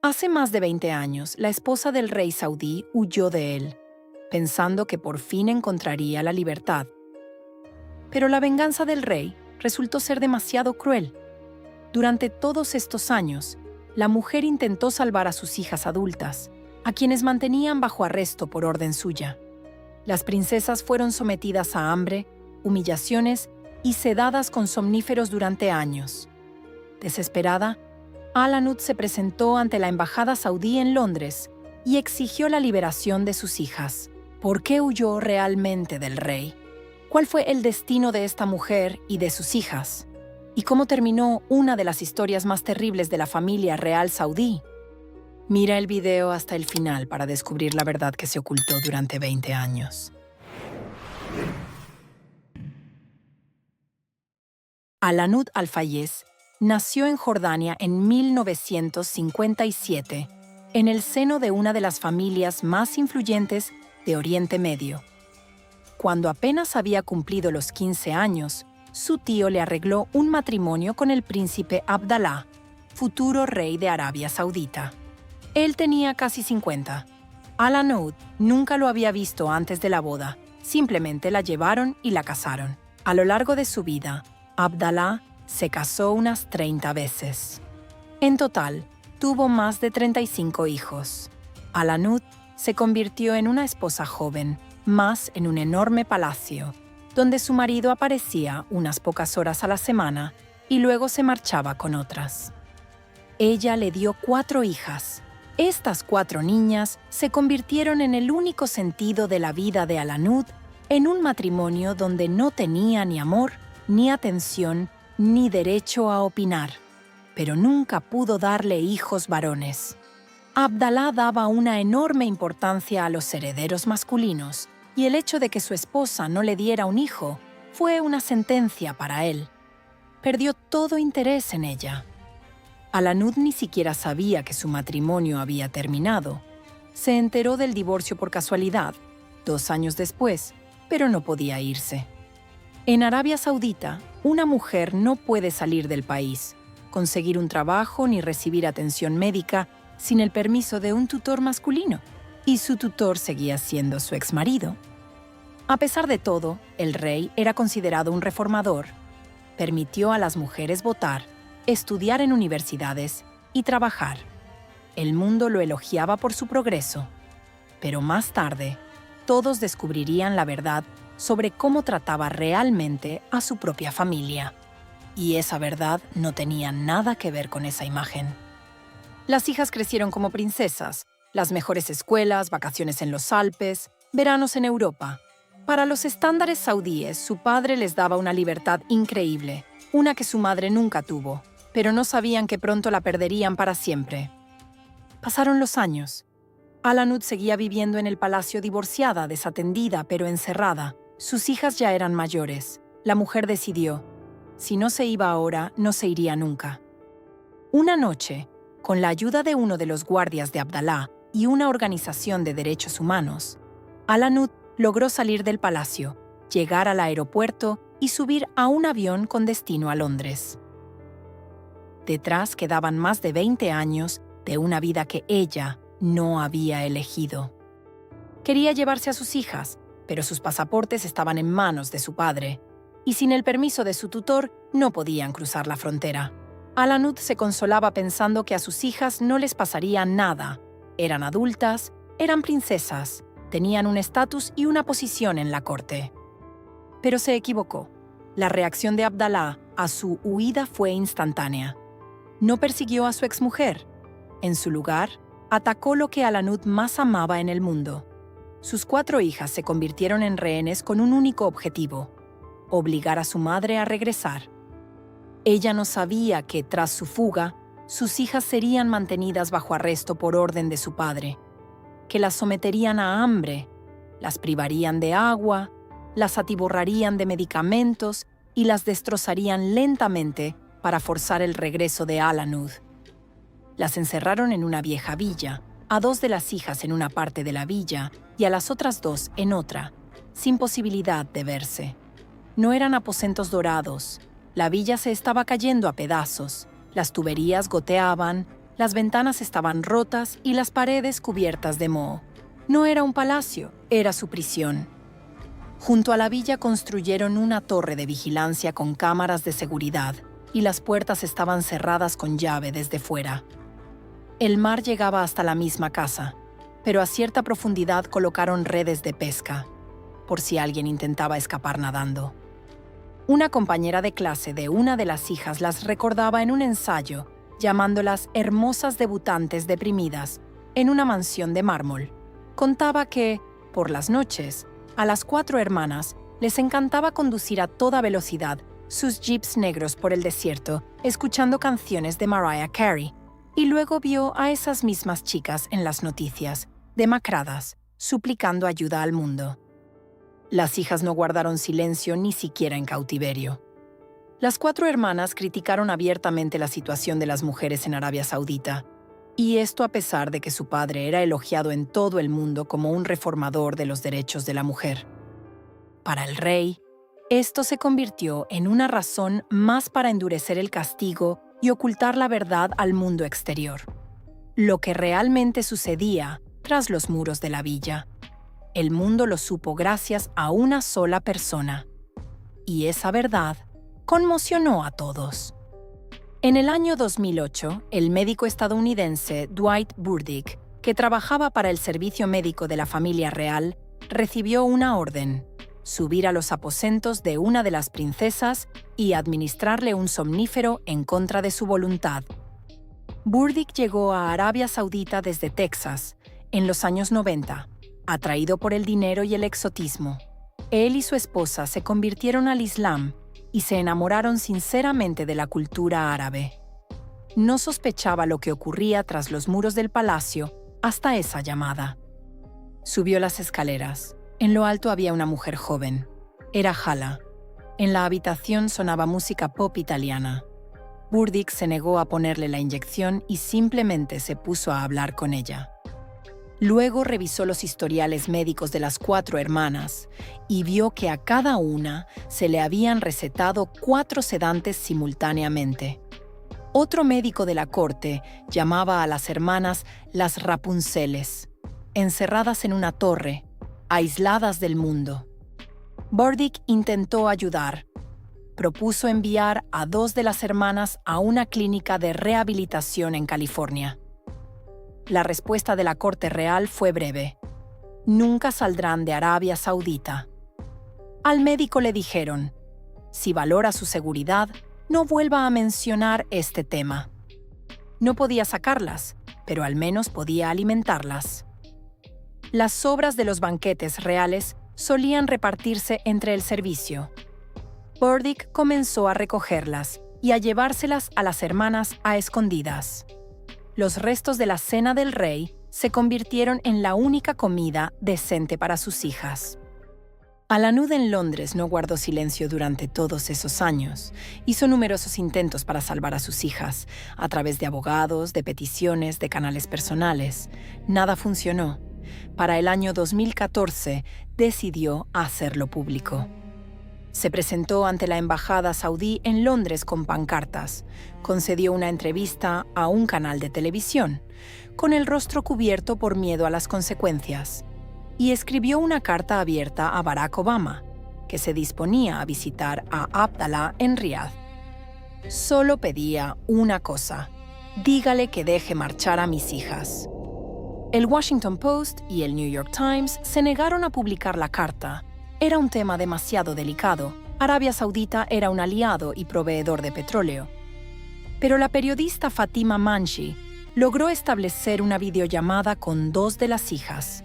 Hace más de 20 años, la esposa del rey saudí huyó de él, pensando que por fin encontraría la libertad. Pero la venganza del rey resultó ser demasiado cruel. Durante todos estos años, la mujer intentó salvar a sus hijas adultas, a quienes mantenían bajo arresto por orden suya. Las princesas fueron sometidas a hambre, humillaciones y sedadas con somníferos durante años. Desesperada, Al-Anud se presentó ante la embajada saudí en Londres y exigió la liberación de sus hijas. ¿Por qué huyó realmente del rey? ¿Cuál fue el destino de esta mujer y de sus hijas? ¿Y cómo terminó una de las historias más terribles de la familia real saudí? Mira el video hasta el final para descubrir la verdad que se ocultó durante 20 años. Al-Anud Al-Fayez nació en Jordania en 1957, en el seno de una de las familias más influyentes de Oriente Medio. Cuando apenas había cumplido los 15 años, su tío le arregló un matrimonio con el príncipe Abdalá, futuro rey de Arabia Saudita. Él tenía casi 50. Al-Anud nunca lo había visto antes de la boda, simplemente la llevaron y la casaron. A lo largo de su vida, Abdalá se casó unas 30 veces. En total, tuvo más de 35 hijos. Al-Anud se convirtió en una esposa joven, más en un enorme palacio, donde su marido aparecía unas pocas horas a la semana y luego se marchaba con otras. Ella le dio 4 hijas. Estas 4 niñas se convirtieron en el único sentido de la vida de Al-Anud en un matrimonio donde no tenía ni amor, ni atención, ni derecho a opinar, pero nunca pudo darle hijos varones. Abdalá daba una enorme importancia a los herederos masculinos, y el hecho de que su esposa no le diera un hijo fue una sentencia para él. Perdió todo interés en ella. Al-Anud ni siquiera sabía que su matrimonio había terminado. Se enteró del divorcio por casualidad, 2 años después, pero no podía irse. En Arabia Saudita, una mujer no puede salir del país, conseguir un trabajo ni recibir atención médica sin el permiso de un tutor masculino, y su tutor seguía siendo su exmarido. A pesar de todo, el rey era considerado un reformador. Permitió a las mujeres votar, estudiar en universidades y trabajar. El mundo lo elogiaba por su progreso. Pero más tarde, todos descubrirían la verdad sobre cómo trataba realmente a su propia familia. Y esa verdad no tenía nada que ver con esa imagen. Las hijas crecieron como princesas, las mejores escuelas, vacaciones en los Alpes, veranos en Europa. Para los estándares saudíes, su padre les daba una libertad increíble, una que su madre nunca tuvo, pero no sabían que pronto la perderían para siempre. Pasaron los años. Al-Anud seguía viviendo en el palacio divorciada, desatendida, pero encerrada. Sus hijas ya eran mayores. La mujer decidió, si no se iba ahora, no se iría nunca. Una noche, con la ayuda de uno de los guardias de Abdalá y una organización de derechos humanos, Al-Anud logró salir del palacio, llegar al aeropuerto y subir a un avión con destino a Londres. Detrás quedaban más de 20 años de una vida que ella no había elegido. Quería llevarse a sus hijas, pero sus pasaportes estaban en manos de su padre, y sin el permiso de su tutor no podían cruzar la frontera. Al-Anud se consolaba pensando que a sus hijas no les pasaría nada. Eran adultas, eran princesas, tenían un estatus y una posición en la corte. Pero se equivocó. La reacción de Abdalá a su huida fue instantánea. No persiguió a su exmujer. En su lugar, atacó lo que Al-Anud más amaba en el mundo. Sus 4 hijas se convirtieron en rehenes con un único objetivo: obligar a su madre a regresar. Ella no sabía que, tras su fuga, sus hijas serían mantenidas bajo arresto por orden de su padre, que las someterían a hambre, las privarían de agua, las atiborrarían de medicamentos y las destrozarían lentamente para forzar el regreso de Al-Anud. Las encerraron en una vieja villa, a 2 de las hijas en una parte de la villa y a las otras 2 en otra, sin posibilidad de verse. No eran aposentos dorados. La villa se estaba cayendo a pedazos, las tuberías goteaban, Las ventanas estaban rotas y las paredes cubiertas de moho. No era un palacio, era su prisión. Junto a la villa construyeron una torre de vigilancia con cámaras de seguridad y las puertas estaban cerradas con llave desde fuera. El mar llegaba hasta la misma casa, pero a cierta profundidad colocaron redes de pesca, por si alguien intentaba escapar nadando. Una compañera de clase de una de las hijas las recordaba en un ensayo, llamándolas hermosas debutantes deprimidas, en una mansión de mármol. Contaba que, por las noches, a las 4 hermanas les encantaba conducir a toda velocidad sus jeeps negros por el desierto, escuchando canciones de Mariah Carey, y luego vio a esas mismas chicas en las noticias, demacradas, suplicando ayuda al mundo. Las hijas no guardaron silencio ni siquiera en cautiverio. Las 4 hermanas criticaron abiertamente la situación de las mujeres en Arabia Saudita, y esto a pesar de que su padre era elogiado en todo el mundo como un reformador de los derechos de la mujer. Para el rey, esto se convirtió en una razón más para endurecer el castigo y ocultar la verdad al mundo exterior. Lo que realmente sucedía tras los muros de la villa. El mundo lo supo gracias a una sola persona. Y esa verdad conmocionó a todos. En el año 2008, el médico estadounidense Dwight Burdick, que trabajaba para el servicio médico de la familia real, recibió una orden: subir a los aposentos de una de las princesas y administrarle un somnífero en contra de su voluntad. Burdick llegó a Arabia Saudita desde Texas, en los años 90, atraído por el dinero y el exotismo. Él y su esposa se convirtieron al Islam y se enamoraron sinceramente de la cultura árabe. No sospechaba lo que ocurría tras los muros del palacio hasta esa llamada. Subió las escaleras. En lo alto había una mujer joven. Era Hala. En la habitación sonaba música pop italiana. Burdick se negó a ponerle la inyección y simplemente se puso a hablar con ella. Luego revisó los historiales médicos de las 4 hermanas y vio que a cada una se le habían recetado 4 sedantes simultáneamente. Otro médico de la corte llamaba a las hermanas las Rapunceles, encerradas en una torre, aisladas del mundo. Burdick intentó ayudar. Propuso enviar a 2 de las hermanas a una clínica de rehabilitación en California. La respuesta de la corte real fue breve: nunca saldrán de Arabia Saudita. Al médico le dijeron: si valora su seguridad, no vuelva a mencionar este tema. No podía sacarlas, pero al menos podía alimentarlas. Las sobras de los banquetes reales solían repartirse entre el servicio. Burdick comenzó a recogerlas y a llevárselas a las hermanas a escondidas. Los restos de la cena del rey se convirtieron en la única comida decente para sus hijas. Al-Anud en Londres no guardó silencio durante todos esos años. Hizo numerosos intentos para salvar a sus hijas, a través de abogados, de peticiones, de canales personales. Nada funcionó. Para el año 2014, decidió hacerlo público. Se presentó ante la embajada saudí en Londres con pancartas, concedió una entrevista a un canal de televisión, con el rostro cubierto por miedo a las consecuencias, y escribió una carta abierta a Barack Obama, que se disponía a visitar a Abdallah en Riad. Solo pedía una cosa: dígale que deje marchar a mis hijas. El Washington Post y el New York Times se negaron a publicar la carta. Era un tema demasiado delicado. Arabia Saudita era un aliado y proveedor de petróleo. Pero la periodista Fatima Manshi logró establecer una videollamada con 2 de las hijas.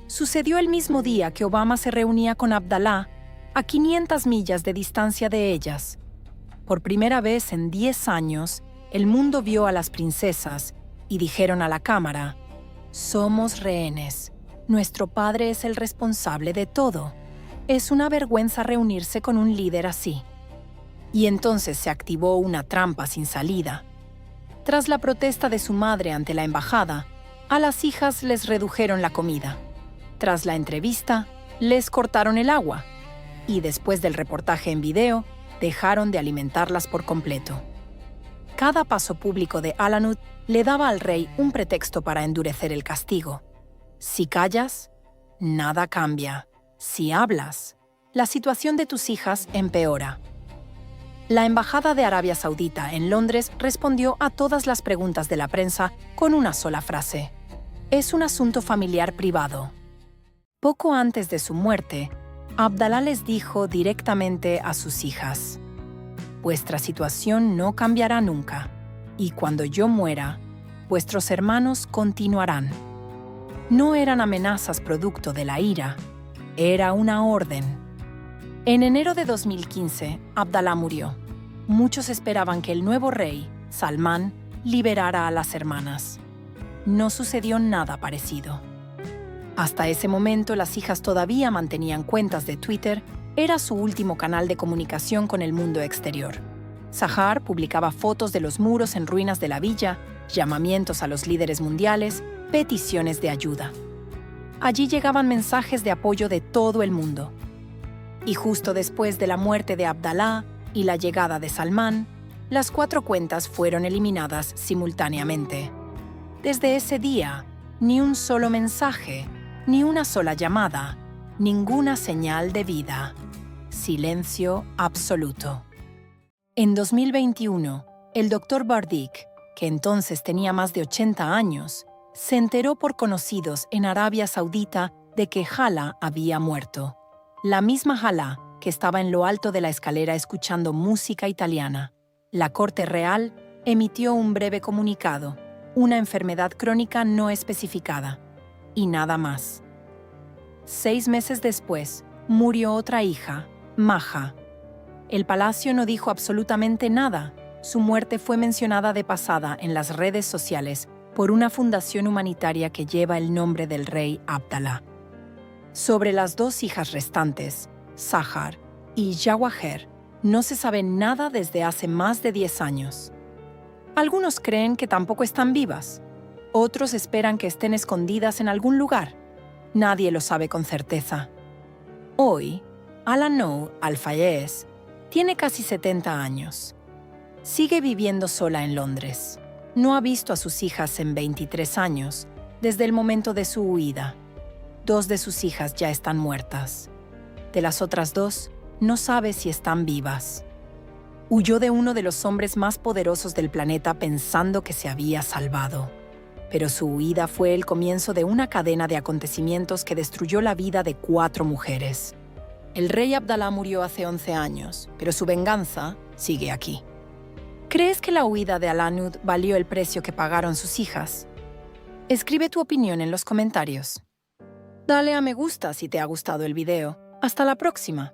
Sucedió el mismo día que Obama se reunía con Abdallah, a 500 millas de distancia de ellas. Por primera vez en 10 años, el mundo vio a las princesas y dijeron a la cámara: somos rehenes. Nuestro padre es el responsable de todo. Es una vergüenza reunirse con un líder así. Y entonces se activó una trampa sin salida. Tras la protesta de su madre ante la embajada, a las hijas les redujeron la comida. Tras la entrevista, les cortaron el agua. Y después del reportaje en video, dejaron de alimentarlas por completo. Cada paso público de Alanud le daba al rey un pretexto para endurecer el castigo. Si callas, nada cambia. Si hablas, la situación de tus hijas empeora. La Embajada de Arabia Saudita en Londres respondió a todas las preguntas de la prensa con una sola frase: es un asunto familiar privado. Poco antes de su muerte, Abdalá les dijo directamente a sus hijas: vuestra situación no cambiará nunca, y cuando yo muera, vuestros hermanos continuarán. No eran amenazas producto de la ira, era una orden. En enero de 2015, Abdalá murió. Muchos esperaban que el nuevo rey, Salmán, liberara a las hermanas. No sucedió nada parecido. Hasta ese momento, las hijas todavía mantenían cuentas de Twitter. Era su último canal de comunicación con el mundo exterior. Sahar publicaba fotos de los muros en ruinas de la villa, llamamientos a los líderes mundiales, peticiones de ayuda. Allí llegaban mensajes de apoyo de todo el mundo. Y justo después de la muerte de Abdalá y la llegada de Salmán, las 4 cuentas fueron eliminadas simultáneamente. Desde ese día, ni un solo mensaje, ni una sola llamada, ninguna señal de vida. Silencio absoluto. En 2021, el Dr. Bardik, que entonces tenía más de 80 años, se enteró por conocidos en Arabia Saudita de que Hala había muerto. La misma Hala que estaba en lo alto de la escalera escuchando música italiana. La Corte Real emitió un breve comunicado: una enfermedad crónica no especificada. Y nada más. 6 meses después, murió otra hija, Maha. El palacio no dijo absolutamente nada. Su muerte fue mencionada de pasada en las redes sociales por una fundación humanitaria que lleva el nombre del rey Abdalá. Sobre las 2 hijas restantes, Sahar y Jawaher, no se sabe nada desde hace más de 10 años. Algunos creen que tampoco están vivas. Otros esperan que estén escondidas en algún lugar. Nadie lo sabe con certeza. Hoy, Ala-Noor Al-Fayez tiene casi 70 años. Sigue viviendo sola en Londres. No ha visto a sus hijas en 23 años, desde el momento de su huida. 2 de sus hijas ya están muertas. De las otras 2, no sabe si están vivas. Huyó de uno de los hombres más poderosos del planeta pensando que se había salvado. Pero su huida fue el comienzo de una cadena de acontecimientos que destruyó la vida de 4 mujeres. El rey Abdalá murió hace 11 años, pero su venganza sigue aquí. ¿Crees que la huida de Alanud valió el precio que pagaron sus hijas? Escribe tu opinión en los comentarios. Dale a me gusta si te ha gustado el video. Hasta la próxima.